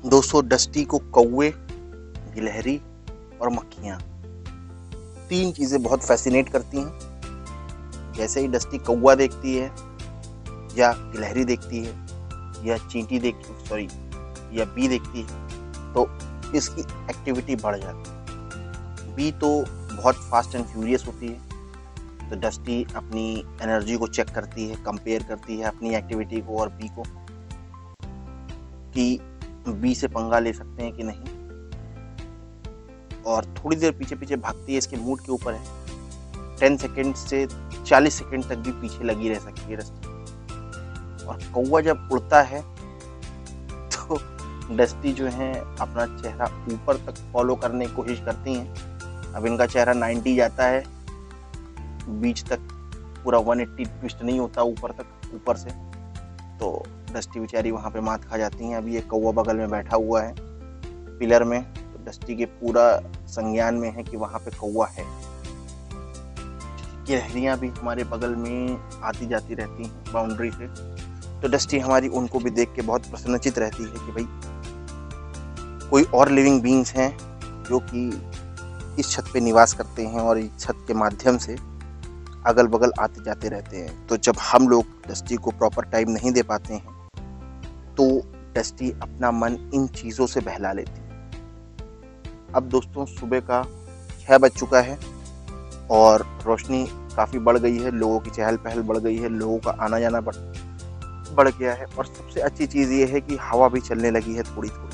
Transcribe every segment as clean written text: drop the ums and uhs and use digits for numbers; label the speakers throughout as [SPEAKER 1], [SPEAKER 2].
[SPEAKER 1] दोस्तों, डस्टी को कौवे, गिलहरी और मक्खियाँ, 3 चीज़ें बहुत फैसिनेट करती हैं। जैसे ही डस्टी कौवा देखती है या गिलहरी देखती है या या बी देखती है तो इसकी एक्टिविटी बढ़ जाती है। बी तो बहुत फास्ट एंड फ्यूरियस होती है, तो डस्टी अपनी एनर्जी को चेक करती है, कंपेयर करती है अपनी एक्टिविटी को और बी को, कि बी से पंगा ले सकते हैं कि नहीं, और थोड़ी देर पीछे पीछे भागती है। इसके मूड के ऊपर है, 10 सेकेंड से 40 सेकेंड तक भी पीछे लगी रह सकती है डस्टी। और कौवा जब उड़ता है तो डस्टी जो है अपना चेहरा ऊपर तक फॉलो करने की कोशिश करती हैं। अब इनका चेहरा 90 जाता है, बीच तक पूरा 180 ट्विस्ट नहीं होता ऊपर से, तो डस्टी बेचारी वहाँ पे मात खा जाती हैं। अभी ये कौवा बगल में बैठा हुआ है पिलर में, तो डस्टी के पूरा संज्ञान में है कि वहाँ पे कौवा है। गिलहरियाँ भी हमारे बगल में आती जाती रहती हैं बाउंड्री से, तो डस्टी हमारी उनको भी देख के बहुत प्रसन्नचित रहती है कि भाई कोई और लिविंग बीइंग्स हैं जो कि इस छत पे निवास करते हैं और इस छत के माध्यम से अगल बगल आते जाते रहते हैं। तो जब हम लोग डस्टी को प्रॉपर टाइम नहीं दे पाते हैं तो डस्टी अपना मन इन चीज़ों से बहला लेती है। अब दोस्तों, सुबह का 6 बज चुका है और रोशनी काफ़ी बढ़ गई है, लोगों की चहल पहल बढ़ गई है, लोगों का आना जाना बढ़ गया है, और सबसे अच्छी चीज़ ये है कि हवा भी चलने लगी है। थोड़ी थोड़ी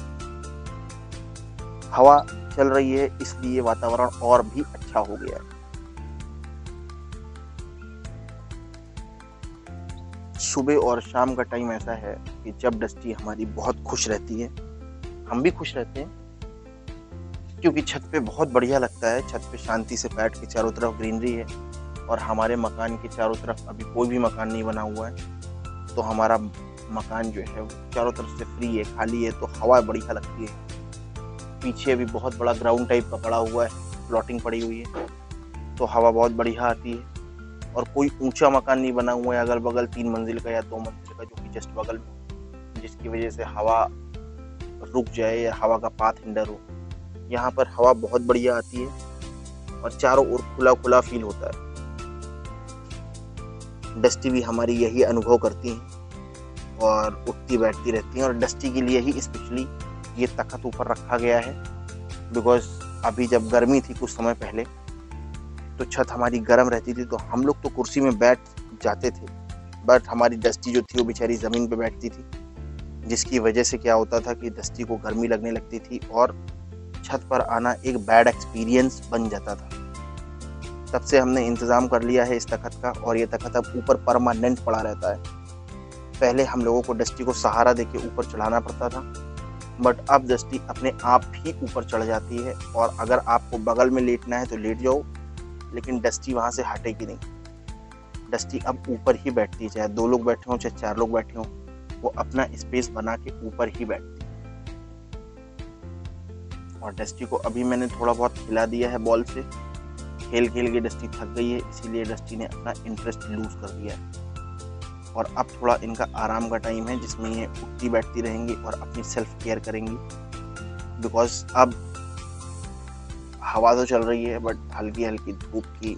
[SPEAKER 1] हवा चल रही है, इसलिए वातावरण और भी अच्छा हो गया है। सुबह और शाम का टाइम ऐसा है कि जब डस्टी हमारी बहुत खुश रहती है, हम भी खुश रहते हैं, क्योंकि छत पे बहुत बढ़िया लगता है। छत पे शांति से बैठ के, चारों तरफ ग्रीनरी है और हमारे मकान के चारों तरफ अभी कोई भी मकान नहीं बना हुआ है, तो हमारा मकान जो है चारों तरफ से फ्री है, खाली है, तो हवा बढ़िया लगती है। पीछे भी बहुत बड़ा ग्राउंड टाइप का पड़ा हुआ है, प्लॉटिंग पड़ी हुई है, तो हवा बहुत बढ़िया आती है। और कोई ऊंचा मकान नहीं बना हुआ है अगल बगल 3 मंजिल का या 2 मंजिल का, जो कि जस्ट बगल में, जिसकी वजह से हवा रुक जाए या हवा का पाथ हिंडर हो। यहाँ पर हवा बहुत बढ़िया आती है और चारों ओर खुला खुला फील होता है। डस्टी भी हमारी यही अनुभव करती हैं और उठती बैठती रहती हैं, और डस्टी के लिए ही स्पेशली ये तख्त ऊपर रखा गया है, बिकॉज अभी जब गर्मी थी कुछ समय पहले, तो छत हमारी गर्म रहती थी, तो हम लोग तो कुर्सी में बैठ जाते थे, बट हमारी डस्टी जो थी वो बेचारी ज़मीन पे बैठती थी, जिसकी वजह से क्या होता था कि डस्टी को गर्मी लगने लगती थी और छत पर आना एक बैड एक्सपीरियंस बन जाता था। तब से हमने इंतज़ाम कर लिया है इस तख्त का, और ये तख्त अब ऊपर परमानेंट पड़ा रहता है। पहले हम लोगों को डस्टी को सहारा देके ऊपर चढ़ाना पड़ता था, बट अब डस्टी अपने आप ही ऊपर चढ़ जाती है, और अगर आपको बगल में लेटना है तो लेट जाओ, लेकिन डस्टी वहाँ से हटेगी नहीं। डस्टी अब ऊपर ही बैठती है, चाहे 2 लोग बैठे हों चाहे 4 लोग बैठे हों, वो अपना स्पेस बना के ऊपर ही बैठती है। और डस्टी को अभी मैंने थोड़ा बहुत खिला दिया है बॉल से, खेल खेल के डस्टी थक गई है, इसीलिए डस्टी ने अपना इंटरेस्ट लूज कर दिया है। और अब थोड़ा इनका आराम का टाइम है, जिसमें ये उठती बैठती रहेंगी और अपनी सेल्फ केयर करेंगी, बिकॉज अब हवा तो चल रही है बट हल्की हल्की धूप की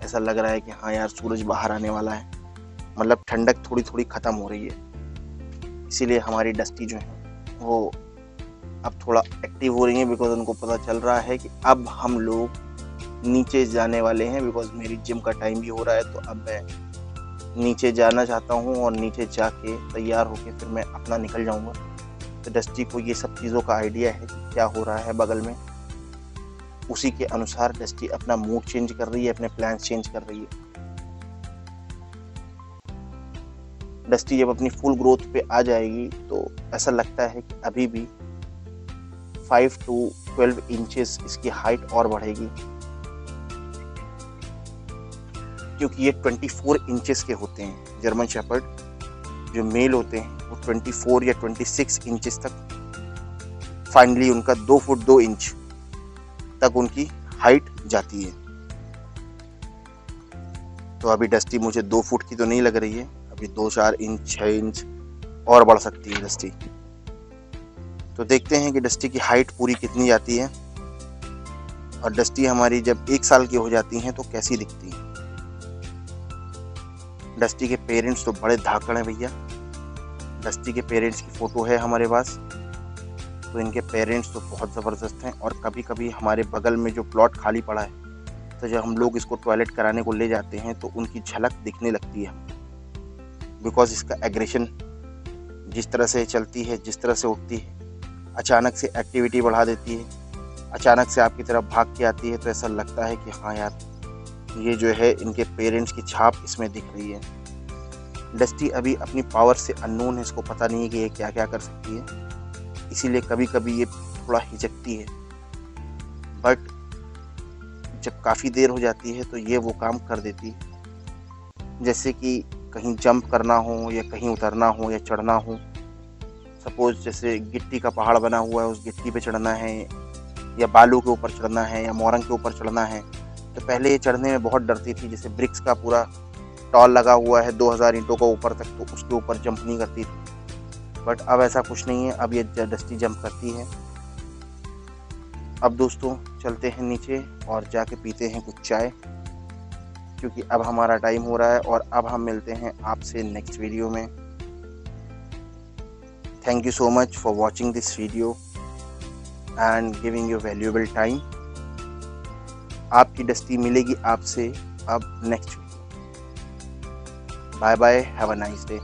[SPEAKER 1] ऐसा लग रहा है कि हाँ यार, सूरज बाहर आने वाला है, मतलब ठंडक थोड़ी थोड़ी ख़त्म हो रही है। इसीलिए हमारी डस्टी जो है वो अब थोड़ा एक्टिव हो रही है, बिकॉज उनको पता चल रहा है कि अब हम लोग नीचे जाने वाले हैं, बिकॉज मेरी जिम का टाइम भी हो रहा है, तो अब मैं नीचे जाना चाहता हूँ और नीचे जाके तैयार होके फिर मैं अपना निकल जाऊँगा। तो डस्टी को ये सब चीज़ों का आइडिया है कि क्या हो रहा है बगल में, उसी के अनुसार डस्टी अपना मूड चेंज कर रही है, अपने प्लान्स चेंज कर रही है। डस्टी जब अपनी फुल ग्रोथ पे आ जाएगी तो ऐसा लगता है कि अभी भी 5 to 12 इंचेस इसकी हाइट और बढ़ेगी, क्योंकि ये 24 इंचेस के होते हैं। जर्मन शेपर्ड जो मेल होते हैं वो 24 या 26 इंचेस तक, फाइनली उनका 2 फुट 2 इंच तक उनकी हाइट जाती है। तो अभी डस्टी मुझे 2 फुट की तो नहीं लग रही है, अभी 2-4 इंच 6 इंच और बढ़ सकती है डस्टी। तो देखते हैं कि डस्टी की हाइट पूरी कितनी जाती है और डस्टी हमारी जब 1 साल की हो जाती हैं तो कैसी दिखती है। डस्टी के पेरेंट्स तो बड़े धाकड़ हैं भैया। डस्टी के पेरेंट्स की फ़ोटो है हमारे पास। तो इनके पेरेंट्स तो बहुत ज़बरदस्त हैं और कभी कभी हमारे बगल में जो प्लॉट खाली पड़ा है तो जब हम लोग इसको टॉयलेट कराने को ले जाते हैं तो उनकी झलक दिखने लगती है, बिकॉज इसका एग्रेशन जिस तरह से चलती है, जिस तरह से उठती है, अचानक से एक्टिविटी बढ़ा देती है, अचानक से आपकी तरफ भाग के आती है, तो ऐसा लगता है कि हाँ यार, ये जो है इनके पेरेंट्स की छाप इसमें दिख रही है। डस्टी अभी अपनी पावर से अननोन है, इसको पता नहीं है कि ये क्या क्या कर सकती है, इसीलिए कभी कभी ये थोड़ा हिचकती है, बट जब काफ़ी देर हो जाती है तो ये वो काम कर देती है। जैसे कि कहीं जंप करना हो या कहीं उतरना हो या चढ़ना हो, सपोज जैसे गिट्टी का पहाड़ बना हुआ है, उस गिट्टी पे चढ़ना है या बालू के ऊपर चढ़ना है या मोरंग के ऊपर चढ़ना है, तो पहले ये चढ़ने में बहुत डरती थी। जैसे ब्रिक्स का पूरा टॉल लगा हुआ है 2000 ईंटों का ऊपर तक, तो उसके ऊपर जंप नहीं करती थी, बट अब ऐसा कुछ नहीं है, अब ये डस्टी जंप करती है। अब दोस्तों चलते हैं नीचे और जाके पीते हैं कुछ चाय, क्योंकि अब हमारा टाइम हो रहा है और अब हम मिलते हैं आपसे नेक्स्ट वीडियो में। Thank you so much for watching this video and giving your valuable time. आपकी डस्टी मिलेगी आपसे अब next video. Bye bye, have a nice day.